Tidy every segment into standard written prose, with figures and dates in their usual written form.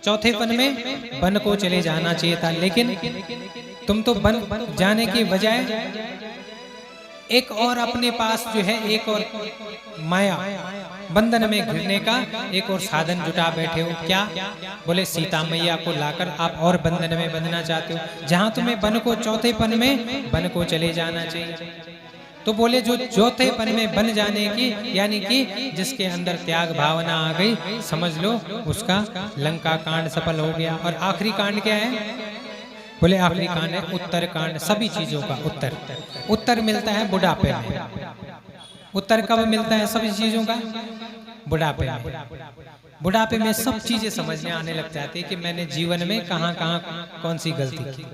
चौथे वन में वन को चले जाना चाहिए था, लेकिन तुम तो वन जाने की बजाय एक और अपने पास जो है एक और माया बंधन में घिरने का एक और साधन जुटा बैठे हो। क्या? बोले सीता मैया को लाकर आप और बंधन में बंधना चाहते हो, जहां तुम्हें वन को चौथे पन में वन को चले जाना चाहिए। तो बोले जो चौथे पन में बन जाने की, यानी कि जिसके अंदर त्याग भावना आ गई, समझ लो उसका लंका कांड सफल हो गया। और आखिरी कांड क्या है? बोले आखिरी कांड है उत्तर कांड। सभी चीजों का उत्तर उत्तर मिलता है बुढ़ापे में। उत्तर कब मिलता है सभी चीजों का? बुढ़ापे में। बुढ़ापे में सब चीजें समझने आने लग जाती है कि मैंने जीवन में कहाँ कहाँ कौन सी गलती की।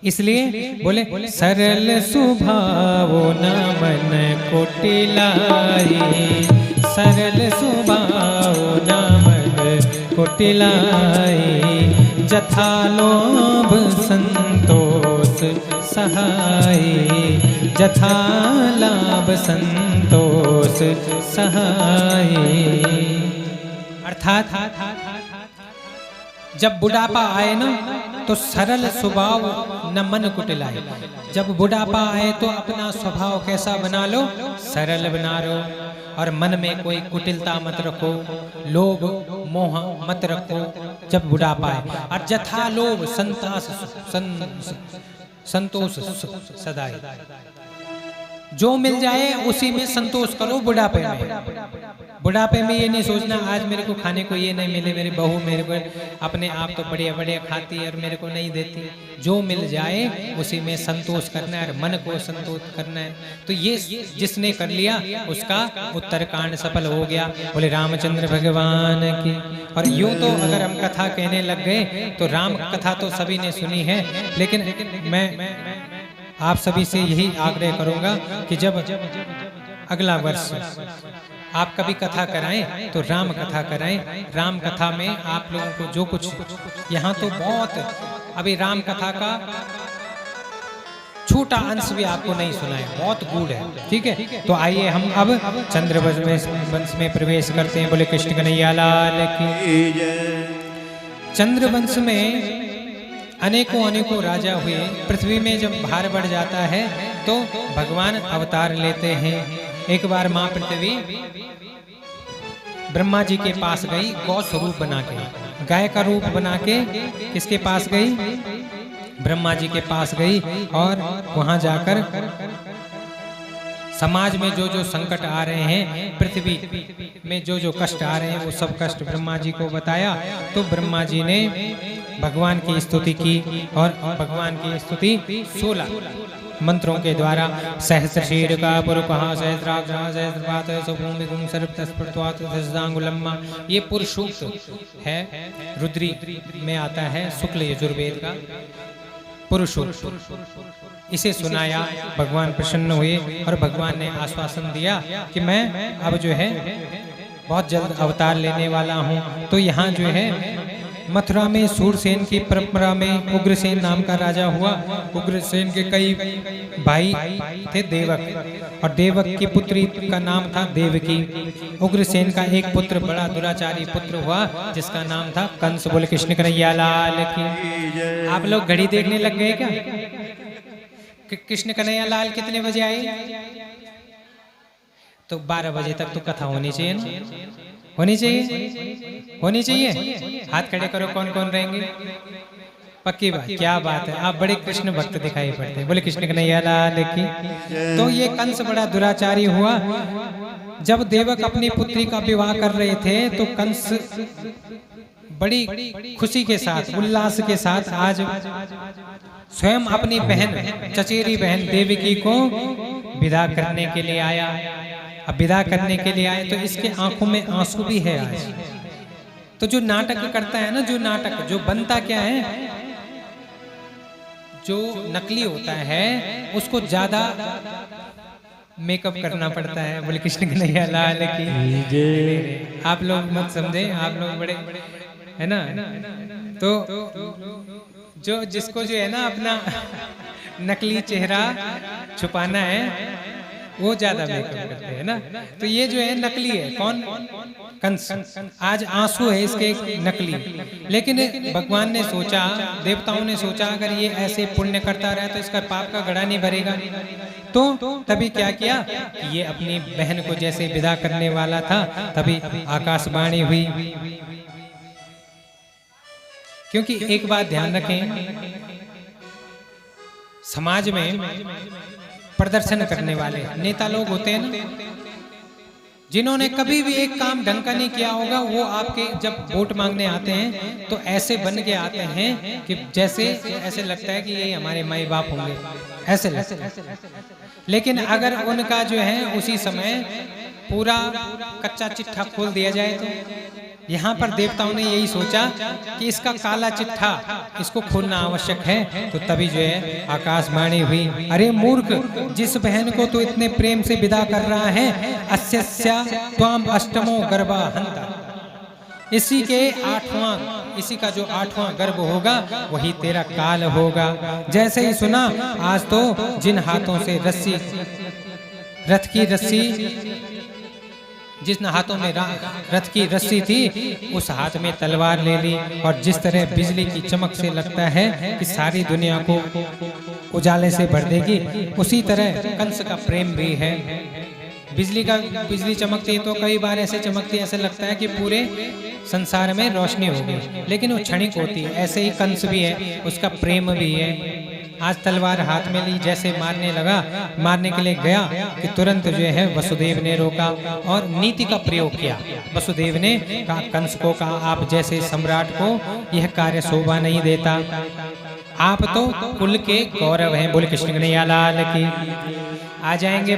इसलिए बोले सरल स्वभाव न मन कुटिलाई, सरल स्वभाव न मन कुटिलाई, जथा लोभ संतोष सहाय, जथा लाभ संतोष सहाय। अर्थात जब बुढ़ापा आए ना तो सरल स्वभाव न मन कुटिलाए। जब बुढ़ापा आए तो अपना स्वभाव कैसा बना लो? सरल बना लो। और मन में कोई कुटिलता मत रखो, लोभ मोह मत रखो जब बुढ़ापा आए। और जथा लोभ संतोष सदाई, जो मिल जाए उसी में संतोष करो। बुढ़ापे में, बुढ़ापे में ये नहीं सोचना आज मेरे को खाने को ये नहीं मिले, मेरी बहू मेरे को अपने आप तो बढ़िया बढ़िया खाती है और मेरे को नहीं देती। जो मिल जाए उसी में संतोष करना है और मन को संतोष करना है। तो ये जिसने कर लिया उसका उत्तरकांड सफल हो गया। बोले रामचंद्र भगवान की। और यूं तो अगर हम कथा कहने लग गए तो राम कथा तो सभी ने सुनी है, लेकिन मैं आप सभी से यही आग्रह करूंगा कि जब अगला वर्ष आप कभी कथा कराएं तो राम कथा कराएं। राम कथा में आप लोगों को जो कुछ यहाँ तो बहुत अभी राम कथा का छोटा अंश भी आपको नहीं सुना है, बहुत गूढ़ है। ठीक है, तो आइए हम अब चंद्रवंश में प्रवेश करते हैं। बोले कृष्ण कन्हैया लाल की जय। चंद्रवंश में अनेकों अनेकों राजा हुए। पृथ्वी में जब भार बढ़ जाता है तो भगवान अवतार लेते हैं। एक बार माँ पृथ्वी ब्रह्मा जी के पास गई गौ स्वरूप बना के, गाय का रूप बना के किसके पास गई? ब्रह्मा जी के पास गई। और वहां जाकर समाज में जो जो संकट आ रहे हैं, पृथ्वी में जो जो कष्ट आ रहे हैं, वो सब कष्ट ब्रह्मा जी को बताया। तो ब्रह्मा जी ने भगवान की स्तुति की और भगवान की स्तुति 16 मंत्रों के द्वारा सहस्र शीर का पुरुषः सहस्राक्षः सहस्रपात सुभूमि गुं सर्वतस्पृत्वात् सहस्रांगुलम्मा। ये पुरुष सूक्त है, रुद्री में आता है, शुक्ल यजुर्वेद का पुरुष सूक्त। इसे सुनाया, भगवान प्रसन्न हुए और भगवान ने आश्वासन दिया कि मैं अब जो है बहुत जल्द अवतार लेने वाला हूँ। तो यहाँ जो है मथुरा में सूरसेन की परंपरा में उग्रसेन नाम का राजा हुआ। उग्रसेन के कई भाई थे, देवक, और देवक की पुत्री का नाम था देवकी। उग्रसेन का एक पुत्र बड़ा दुराचारी पुत्र हुआ जिसका नाम था कंस। बोले कृष्ण कन्हैया लाल की। आप लोग घड़ी देखने लग गए क्या? कृष्ण कन्हैया लाल कितने बजे आए? तो 12 बजे तक तो कथा होनी चाहिए ना? होनी चाहिए, होनी चाहिए। हाथ खड़े करो, कौन कौन रहेंगे? पक्की बात, क्या बात है, आप बड़े कृष्ण भक्त दिखाई पड़ते हैं। बोले कृष्ण कन्हैया लाल की। तो ये कंस बड़ा दुराचारी हुआ। जब देवक अपनी पुत्री का विवाह कर रहे थे तो कंस बड़ी खुशी के साथ, उल्लास के साथ आज स्वयं अपनी बहन, चचेरी बहन देवकी को विदा करने के लिए आया। अब विदा करने के लिए आए तो इसके आंखों में आंसू भी है आज। तो जो नाटक करता है ना, जो नाटक जो बनता क्या है, जो नकली होता है उसको ज्यादा मेकअप करना पड़ता है। बोले कृष्ण कन्हैया लाल की। आप लोग मत समझे, आप लोग बड़े है ना। तो जो जिसको जो है ना अपना नकली चेहरा छुपाना है वो ज्यादा मेकअप करते हैं ना। तो ये जो है नकली है। कौन? कंस। आज आंसू है इसके नकली। लेकिन भगवान ने सोचा, देवताओं ने सोचा, अगर ये ऐसे पुण्य करता रहा तो इसका पाप का घड़ा नहीं भरेगा। तो तभी क्या किया कि ये अपनी बहन को जैसे विदा करने वाला था, तभी आकाशवाणी हुई। क्योंकि एक बात ध्यान रखें, समाज में प्रदर्शन करने वाले नेता लोग होते हैं ना, जिन्होंने कभी भी एक काम ढंग का नहीं किया होगा, वो आपके जब वोट मांगने आते हैं तो ऐसे बन के आते हैं कि जैसे ऐसे लगता है कि ये हमारे माई बाप होंगे, ऐसे लगता है। लेकिन अगर उनका जो है उसी समय पूरा कच्चा चिट्ठा खोल दिया जाए तो यहाँ पर देवताओं ने यही सोचा कि इसका काला चिट्ठा इसको खोलना आवश्यक है। तो तभी जो है आकाशवाणी हुई, अरे मूर्ख, जिस बहन को तो इतने प्रेम से विदा कर रहा है, अस्यस्या त्वाम अष्टमो गर्भा हंता, इसी के इसी का जो 8वां गर्भ होगा वही तेरा काल होगा। जैसे ही सुना, आज तो जिन हाथों से रस्सी, रथ की रस्सी, जिस हाथों में रथ की रस्सी थी, उस हाथ में तलवार ले ली, और जिस तरह बिजली की चमक से लगता है कि सारी दुनिया को उजाले से भर देगी, उसी तरह कंस का प्रेम भी है। बिजली चमकती है तो कई बार ऐसे चमकती है, ऐसे लगता है कि पूरे संसार में रोशनी होगी, लेकिन वो क्षणिक होती है। ऐसे ही कंस भी है, उसका प्रेम भी है। आज तलवार हाथ में ली, जैसे मारने लगा, मारने के लिए गया कि तुरंत जो है वसुदेव ने रोका और नीति का प्रयोग किया। वसुदेव ने कहा, कंस को कहा, आप जैसे सम्राट को यह कार्य शोभा नहीं देता, आप तो कुल के गौरव हैं। बोले कृष्ण कन्हैया लाल की। आ जाएंगे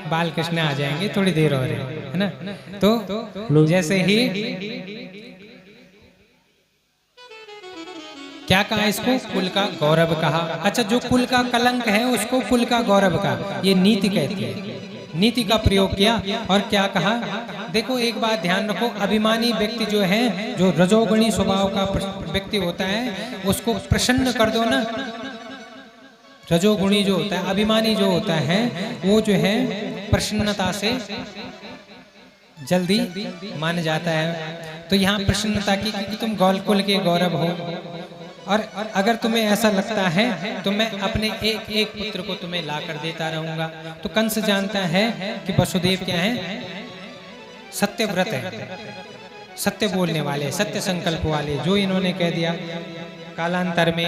बाल कृष्ण आ जाएंगे, थोड़ी देर और है ना। तो जैसे ही क्या कहा, इसको कुल का गौरव कहा। अच्छा, जो कुल का कलंक है उसको कुल का गौरव कहा, ये नीति कहती है। नीति का प्रयोग किया और क्या कहा, देखो एक बात ध्यान रखो, अभिमानी व्यक्ति जो है, जो रजोगुणी स्वभाव का व्यक्ति होता है, उसको प्रसन्न कर दो ना। रजोगुणी जो होता है, अभिमानी जो होता है, वो जो है प्रसन्नता से जल्दी मान जाता है। तो यहाँ प्रसन्नता की, क्योंकि तुम कुल के गौरव हो, और अगर तुम्हें ऐसा लगता है तो मैं अपने एक एक पुत्र को तुम्हें ला कर देता रहूंगा। तो कंस जानता है कि वसुदेव क्या है, सत्यव्रत है, सत्य बोलने वाले, सत्य संकल्प वाले। जो इन्होंने कह दिया, कालांतर में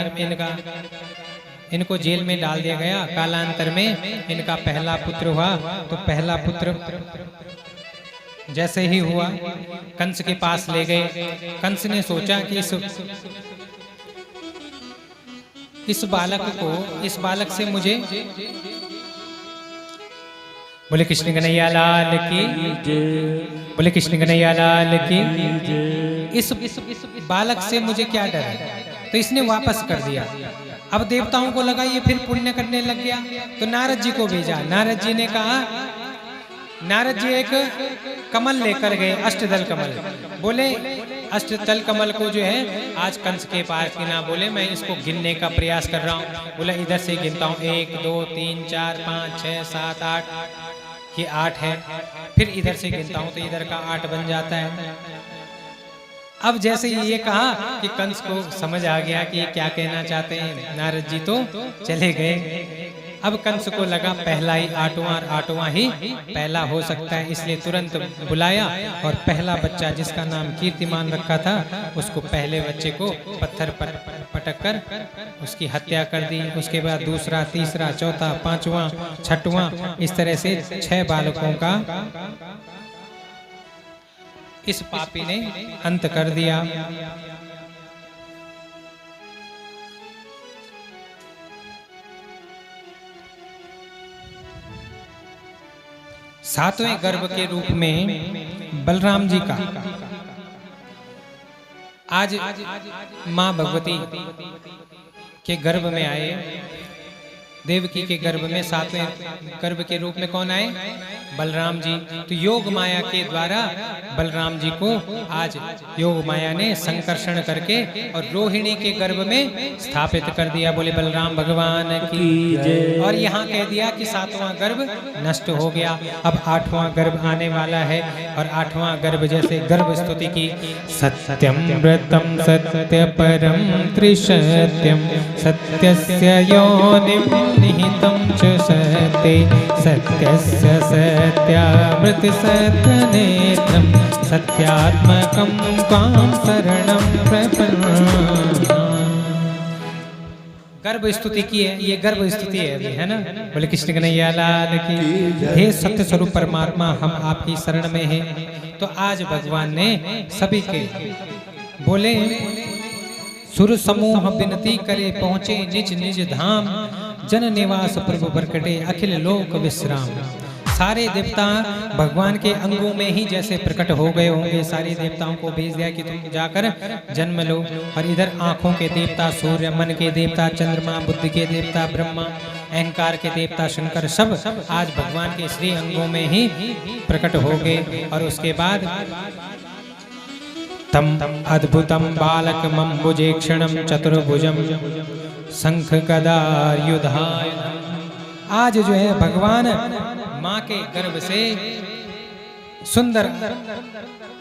इनको जेल में डाल दिया गया। कालांतर में इनका पहला पुत्र हुआ। तो पहला पुत्र जैसे ही हुआ, कंस के पास ले गए। कंस ने सोचा कि इस बालक से मुझे, बोले कृष्ण कन्हैया लाल की, बोले कृष्ण कन्हैया लाल की। इस बालक से मुझे क्या डर है, तो इसने वापस कर दिया। अब देवताओं को लगा ये फिर पुण्य करने लग गया, तो नारद जी को भेजा। नारद जी ने कहा, नारद जी एक कमल लेकर गए, अष्टदल कमल। बोले अष्टदल कमल को जो है आज कंस के पास गिना। बोले मैं इसको गिनने का प्रयास कर रहा हूँ। बोला इधर से गिनता हूँ, 1 2 3 4 5 6 7 8, ये 8 है। फिर इधर से गिनता हूँ तो इधर का 8 बन जाता है। अब जैसे ये कहा कि कंस को समझ आ गया कि ये क्या कहना चाहते हैं, नारद जी तो चले गए। अब कंस को लगा पहला ही 8वां ही पहला हो सकता है, इसलिए तुरंत बुलाया और पहला बच्चा जिसका नाम कीर्तिमान रखा था, उसको पहले बच्चे को पत्थर पर पटक कर उसकी हत्या कर दी। उसके बाद दूसरा, तीसरा, चौथा, 5वां, 6वां, इस तरह से 6 बालकों का इस पापी ने अंत कर दिया। सातवें गर्भ के रूप में बलराम जी का आज मां भगवती के गर्भ में आए। देवकी के गर्भ में 7वें गर्भ के रूप में कौन आए? बलराम जी। तो योग माया के द्वारा बलराम जी को आज योग माया ने संकर्षण करके और रोहिणी के गर्भ में स्थापित कर दिया। बोले बलराम भगवान की जय। और यहाँ कह दिया कि 7वां गर्भ नष्ट हो गया, अब 8वां गर्भ आने वाला है। और 8वां गर्भ जैसे गर्भ स्तुति की, सत्यम व्रतम सत्य परम त्रिसत्यम सत्यस्य योनिं निहितं च सत्ये सत्यस्य सत्यामृत सत्यनेत्रं सत्यात्मकं त्वां शरणं प्रपन्ना। गर्भ स्तुति की है, ये गर्भ स्तुति है अभी, है ना। बोले कृष्ण कन्हैया लाल की। हे सत्य स्वरूप परमात्मा, हम आपकी शरण में हैं। तो आज भगवान ने सभी के बोले सुर समूह विनती करे पहुँचे निज निज धाम, जन निवास प्रभु बरकटे अखिल लोक विश्राम। सारे देवता भगवान के अंगों में ही जैसे प्रकट हो गए होंगे, सारे देवताओं को भेज दिया कि तुम जाकर जन्म लो। और इधर आंखों के देवता सूर्य, मन के देवता चंद्रमा, बुद्धि के देवता ब्रह्मा, अहंकार के देवता शंकर, सब आज भगवान के श्री अंगों में ही प्रकट हो गए। और उसके बाद तम अद्भुतम बालकमम्बुजेक्षणं चतुर्भुजम शंख गदा युधाय। आज जो है भगवान माँ के गर्भ से सुंदर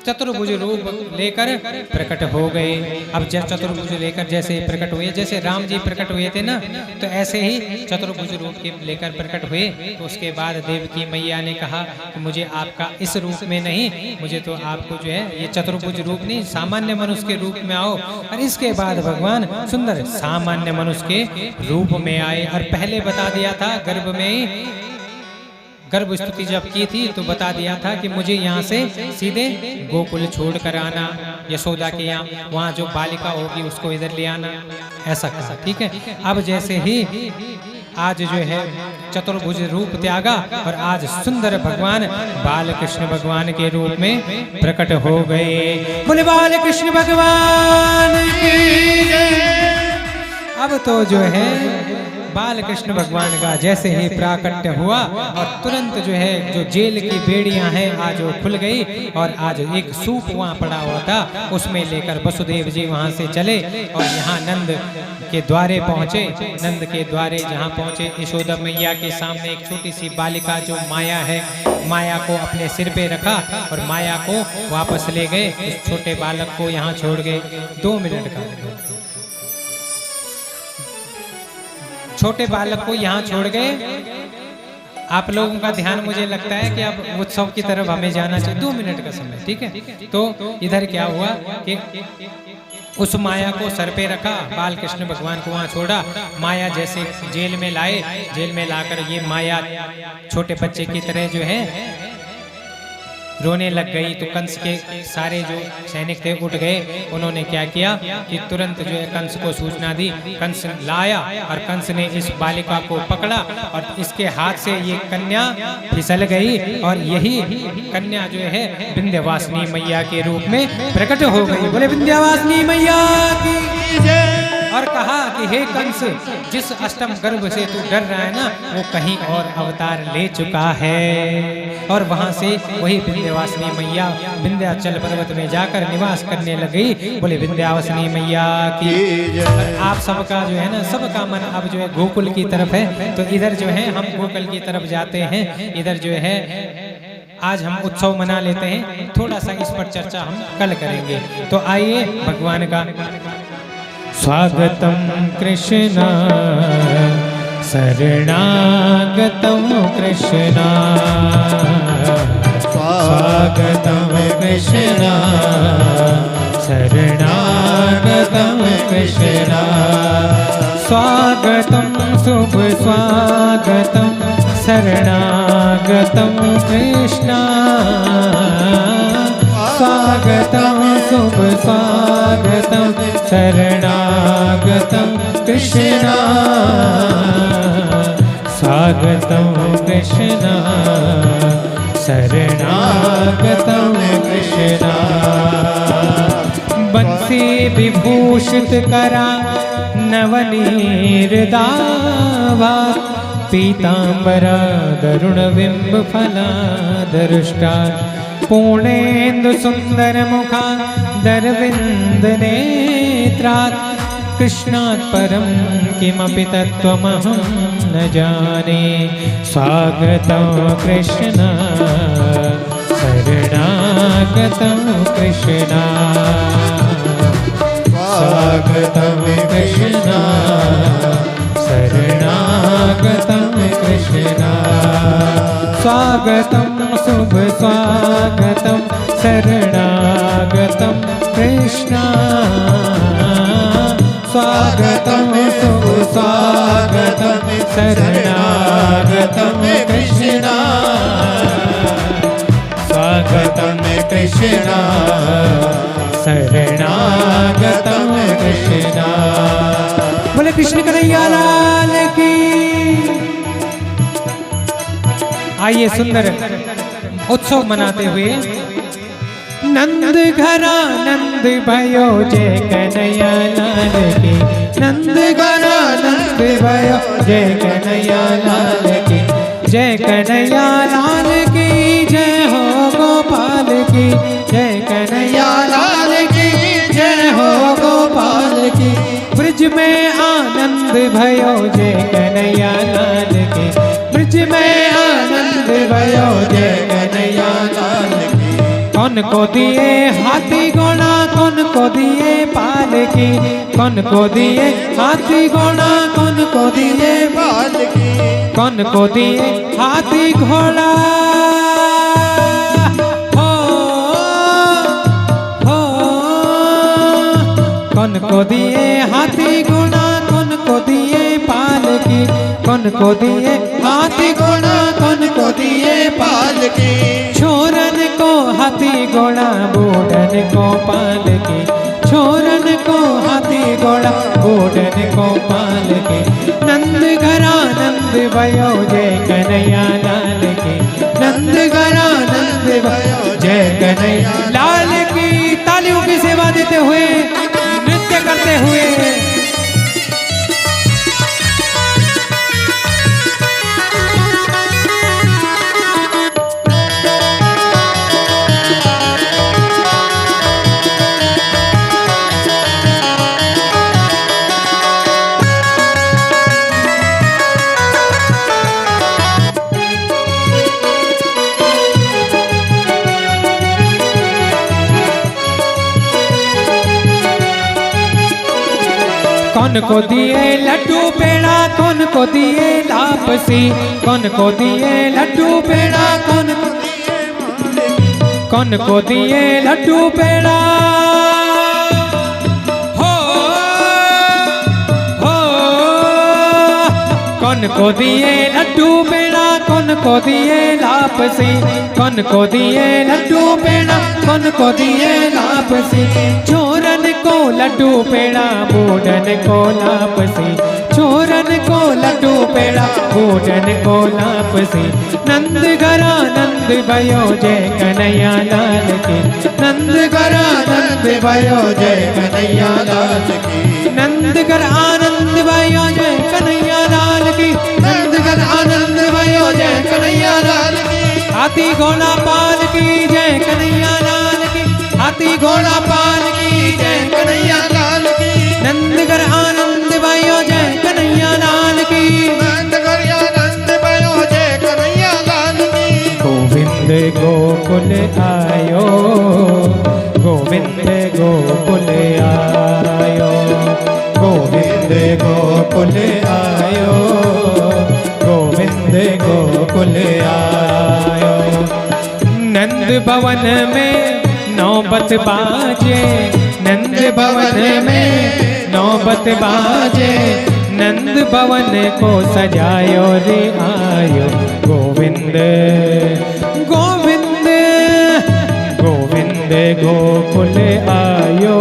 चतुर्भुज रूप लेकर प्रकट हो गए। अब जब चतुर्भुज लेकर जैसे प्रकट हुए, जैसे राम जी प्रकट हुए थे ना, तो ऐसे ही चतुर्भुज रूप के लेकर प्रकट हुए। तो उसके बाद देवकी मैया ने कहा कि मुझे आपका इस रूप में नहीं, मुझे तो आपको जो है ये चतुर्भुज रूप नहीं, सामान्य मनुष्य के रूप में आओ। और इसके बाद भगवान सुंदर सामान्य मनुष्य के रूप में आए। और पहले बता दिया था गर्भ में ही, गर्भ स्तुति जब की थी तो बता दिया था कि मुझे यहाँ से सीधे गोकुल छोड़ कर आना, यशोदा के यहाँ, वहाँ जो बालिका होगी उसको इधर ले आना, ऐसा कहा। ठीक है। अब जैसे ही आज जो है चतुर्भुज रूप त्यागा और आज सुंदर भगवान बाल कृष्ण भगवान के रूप में प्रकट हो गए। बोले बाल कृष्ण भगवान की जय। अब तो जो है बाल कृष्ण भगवान का जैसे ही प्राकट्य हुआ और तुरंत जो है जो जेल की बेड़ियां हैं आज वो खुल गई। और आज एक सूप वहाँ पड़ा हुआ था, उसमें लेकर वसुदेव जी वहाँ से चले और यहाँ नंद के द्वारे पहुँचे। नंद के द्वारे जहाँ पहुँचे, यशोदा मैया के सामने एक छोटी सी बालिका जो माया है, माया को अपने सिर पे रखा और माया को वापस ले गए। इस छोटे बालक को यहाँ छोड़ गए। 2 मिनट का छोटे बालक को यहाँ छोड़ गए। आप लोगों का ध्यान मुझे लगता है कि अब उत्सव की तरफ हमें जाना चाहिए। 2 मिनट का समय, ठीक है। तो इधर क्या हुआ कि उस माया को सर पे रखा, बाल कृष्ण भगवान को वहाँ छोड़ा। माया जैसे जेल में लाए, जेल में लाकर ये माया छोटे बच्चे की तरह जो है रोने लग गई। तो कंस के सारे जो सैनिक थे उठ गए। उन्होंने क्या किया कि तुरंत जो है कंस को सूचना दी। कंस लाया और कंस ने इस बालिका को पकड़ा और इसके हाथ से ये कन्या फिसल गई और यही कन्या जो है विंध्यवासिनी मैया के रूप में प्रकट हो गई। बोले विंध्यवासिनी मैया की जय। और कहा कि हे कंस, जिस अष्टम गर्भ से तू डर रहा है ना, वो कहीं और अवतार ले चुका है। और वहां से वही विंध्यवासिनी मैया विंध्याचल पर्वत में जाकर निवास करने लगी। बोले विंध्यवासिनी मैया की। आप सबका जो है ना, सबका मन अब जो है गोकुल की तरफ है। तो इधर जो है हम गोकुल की तरफ जाते हैं। इधर जो है आज हम उत्सव मना लेते हैं, थोड़ा सा इस पर चर्चा हम कल करेंगे। तो आइए भगवान का स्वागतम कृष्णा शरणागतम कृष्णा, स्वागतम कृष्णा शरणागतम कृष्णा, स्वागतम शुभ स्वागतम शरणागतम कृष्णा, स्वागतम शुभ स्वागतम शरणागतम कृष्णा, स्वागतम कृष्णा शरणागतम कृष्णा। बंसी विभूषित करा नवनीरदावा पीतांबरा दरुण बिंब फलादरुष्टा पूर्णेन्दु सुंदर मुखा दरविंद नेत्रात् कृष्णात् परं किमपि तत्त्वमहं न जाने स्वागतं कृष्ण शरणागतं कृष्ण स्वागतं कृष्ण शरणागतं कृष्ण स्वागतं शुभ स्वागतं शरणागतं कृष्ण स्वागतं शुभ स्वागतं शरणागतं कृष्ण स्वागतं कृष्ण शरणागतं कृष्ण। बोले कृष्ण कन्हैया लाल की। आइए सुंदर उत्सव मनाते हुए नंद घरा नंद भयो जय कन्हैया लाल की। नंद घरा नंद भयो जय कन्हैया लाल की। जय कन्हैया लाल की जय हो गोपाल की। जय कन्हैया लाल की जय हो गोपाल की। ब्रज में आनंद भयो जय कन्हैया लाल की। ब्रज में आनंद भयो जय कन्हैया लाल की। कौन को दिए हाथी घोड़ा कौन को दिए पालकी। कौन को दिए हाथी घोड़ा कौन को दिए पालकी। कौन को दिए हाथी घोड़ा हो हो। कौन को दिए हाथी घोड़ा कौन को दिए पालकी। कौन को दिए हाथी घोड़ा कौन को दिए पालकी। छोरन को हाथी घोड़ा बूढ़न को पालकी। छोरन को हाथी घोड़ा बूढ़न को पालकी। नंद घरा नंद भयो जय कन्हैया लाल की। नंद घरा नंद भयो जय कन्हैया लाल की। तालियों की सेवा देते हुए नृत्य करते हुए कौन को दिए लड्डू पेड़ा कौन को दिए लापसी। कौन को दिए लड्डू पेड़ा कौन को दिए लड्डू पेड़ा हो हो। कौन को दिए लड्डू पेड़ा कौन को दिए लापसी। कौन को दिए लड्डू पेड़ा कौन को दिए लापसी। छोरन को लड्डू पेड़ा बूढ़न को लापसी। छोरन को लड्डू पेड़ा बूढ़न को लापसी। नंद घरा नंद भयो जय कन्हैया लाल की। नंद घरा नंद भयो जय कन्हैया लाल की। नंद घर आनंद भयो जय कन्हैया लाल की। नंद घर आनंद भयो जय कन्हैया लाल की। हाथी घोड़ा पाल की जय कन्हैया लाल की। हाथी घोड़ा पाल की जय कन्हैया लाल की। नंद घर आनंद भयो जय कन्हैया लाल की। नंद घर आनंद भयो जय कन्हैया लाल की। गोविंद गोकुल आयो गोविंद गोकुल आयो। गोविंद गोकुल आयो गोविंद गोकुल आयो। नंद भवन में नौबत बाजे। नंद भवन में नौबत बाजे। नंद भवन को सजायो रे आयो गोविंद गोविंद गोविंद गोकुल आयो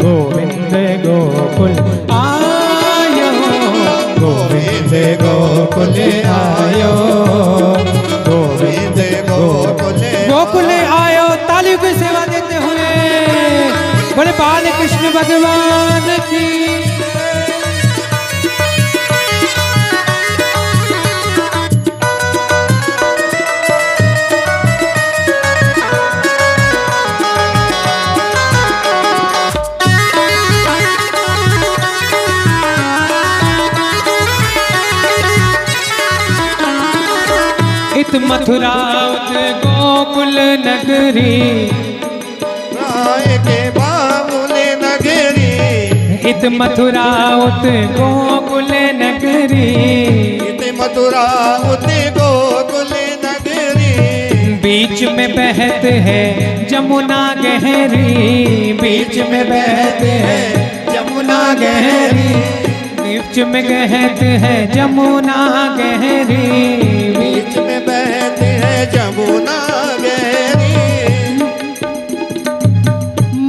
गोविंद गोकुल आयो गोविंद गोकुल आयो गोविंद गोकुल आयो। तालियों की सेवा देते हुए भगवान की। इत मथुरा उत गोकुल नगरी, राय के बाबुल नगरी। इत मथुरा उत गोकुल नगरी, इत मथुरा उत गोकुल नगरी। बीच में बहत है जमुना गहरी, बीच में बहत है जमुना गहरी, बीच में बहत है जमुना गहरी, बीच में बहती है जमुना गहरी।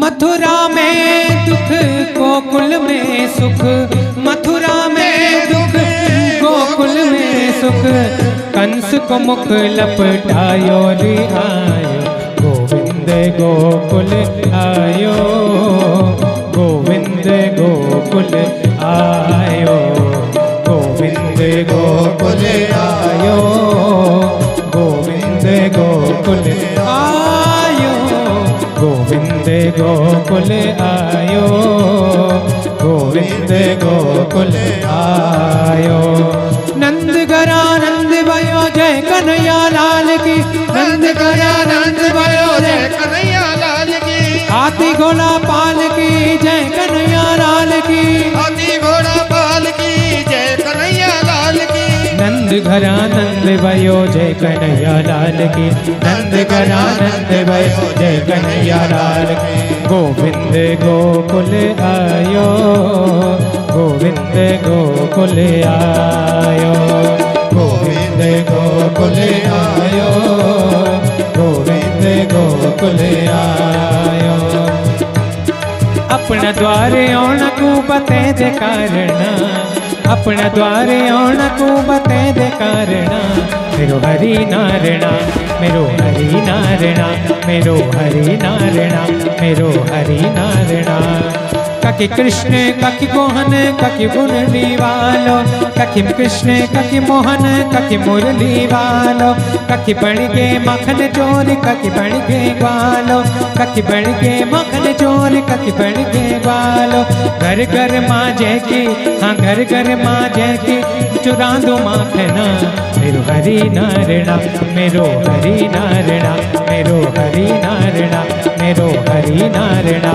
मथुरा में दुख गोकुल में सुख, मथुरा में दुख गोकुल में सुख, कंस को मुख लपटायो रे आयो, गोविंद गोकुल आयो, गोविंद गोकुल आयो, गोविंद गोकुल आयो, गोविंद गोकुल आयो, गोविंद गोकुल आयो, गोविंद गोकुल आयो। नंद घरा नंद भयो जय कन्हैया लाल की, नंद घरा नंद भयो जय कन्हैया लाल की। हाथी घोड़ा पाल की जय कन्हैया लाल की, हाथी घोड़ा पाल की जय कन्हैया लाल की। नंद घरा नंद भयो जय कन्हैया लाल की, नंद घरा नंद भयो जय कन्हैया लाल की। गोविंद गोकुल आयो, गोविंद गोकुल आयो, गोविंद गोकुल आयो, गोविंद गोकुल आयो। अपना द्वारे आउण को बते दे कारणा, अपना द्वारे आउण को बते दे कारणा, मेरो हरि नारायणा, मेरो हरि नारायणा, मेरो हरि नारायणा, मेरो हरि नारायणा। ककी कृष्ण ककी मोहन ककी मुरली वालो, ककी कृष्ण ककी मोहन ककी मुरली वालो, ककी बन के मखन चोर ककी बन के ग्वालो, ककी बन के मखन चोर ककी बन के ग्वालो। घर घर माँ जय की, हाँ घर घर माँ जय की, चुरा दो माखना, मेरो हरि नारायणा, मेरो हरि नारायणा, मेरो हरि नारायणा, मेरो हरि नारायणा।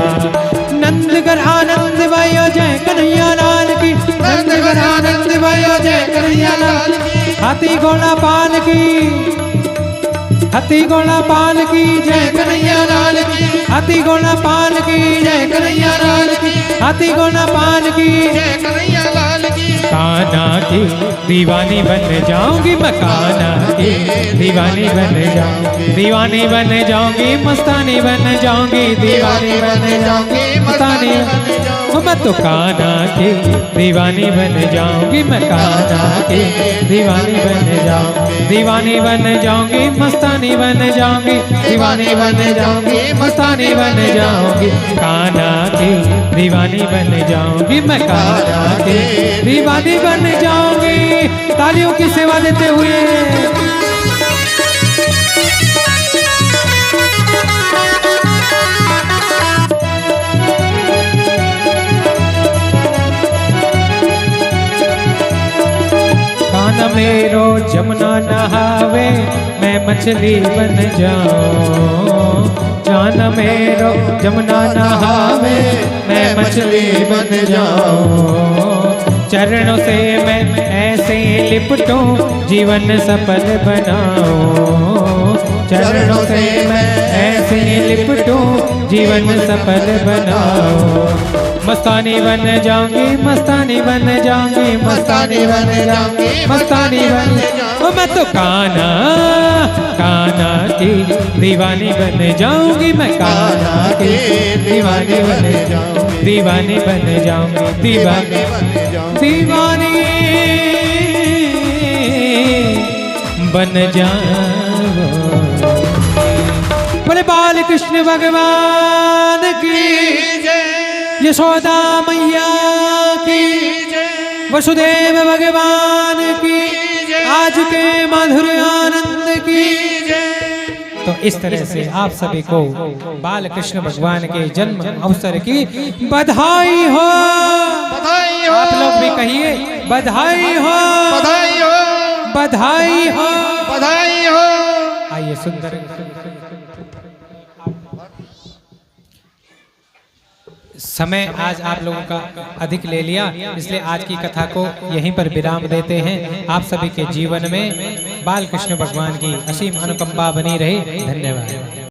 नंदगढ़ आनंद भयो जय कन्हैया लाल की, नंदगढ़ आनंद भयो जय कन्हैया लाल की। हाथी घोड़ा पाल की, हाथी घोड़ा पाल की जय कन्हैया लाल की, हाथी घोड़ा पाल की जय कन्हैया लाल की, हाथी घोड़ा पाल की जय कन्हैया लाल की। कान्हा की दीवानी बन जाऊंगी मैं, कान्हा की दीवानी बन जाऊंगी, दीवानी बन जाऊंगी, मस्तानी बन जाऊंगी, दीवानी बन जाऊंगी, मस्तानी मैं तो कान्हा की दीवानी बन जाऊंगी, मैं कान्हा की दीवानी बन जाऊंगी, दीवानी बन जाऊंगी, मस्तानी बन जाऊंगी, दीवानी बन जाऊंगी, मस्तानी बन जाऊंगी, कान्हा की दीवानी बन जाऊंगी, मैं कान्हा की दीवानी बन जाऊंगी। तालियों की सेवा देते हुए कान्हा मेरो जमुना नहावे, मैं मछली बन जाऊं, कान्हा मेरो जमुना नहावे, मैं मछली बन जाऊं। चरणों से मैं ऐसे लिपटूं, जीवन सफल बनाऊं, चरणों से मैं ऐसे लिपटूं, जीवन सफल बनाऊं। मस्तानी बन जाऊंगी, मस्तानी बन जाऊंगी, मस्तानी बन जाऊंगी, मस्तानी बन जाऊंगी। मैं तो कान्हा, कान्हा की दीवानी बन जाऊंगी, मैं कान्हा की दीवानी बन जाऊंगी, दीवानी बन जाऊंगी, दीवानी दीवानी बन जाऊं। बोले बाल कृष्ण भगवान की जय। यशोदा मैया की, वसुदेव भगवान की, आज के मधुर आनंद की। तो इस तरह से आप सभी को बाल कृष्ण भगवान के जन्म अवसर की बधाई हो। बधाई हो। आप लोग भी कहिए बधाई हो, बधाई हो। बधाई हो, बधाई हो। आइए सुंदर। समय आज आप लोगों का अधिक ले लिया, इसलिए आज की कथा को यहीं पर विराम देते हैं। आप सभी के जीवन में बाल कृष्ण भगवान की असीम अनुकंपा बनी रहे। धन्यवाद।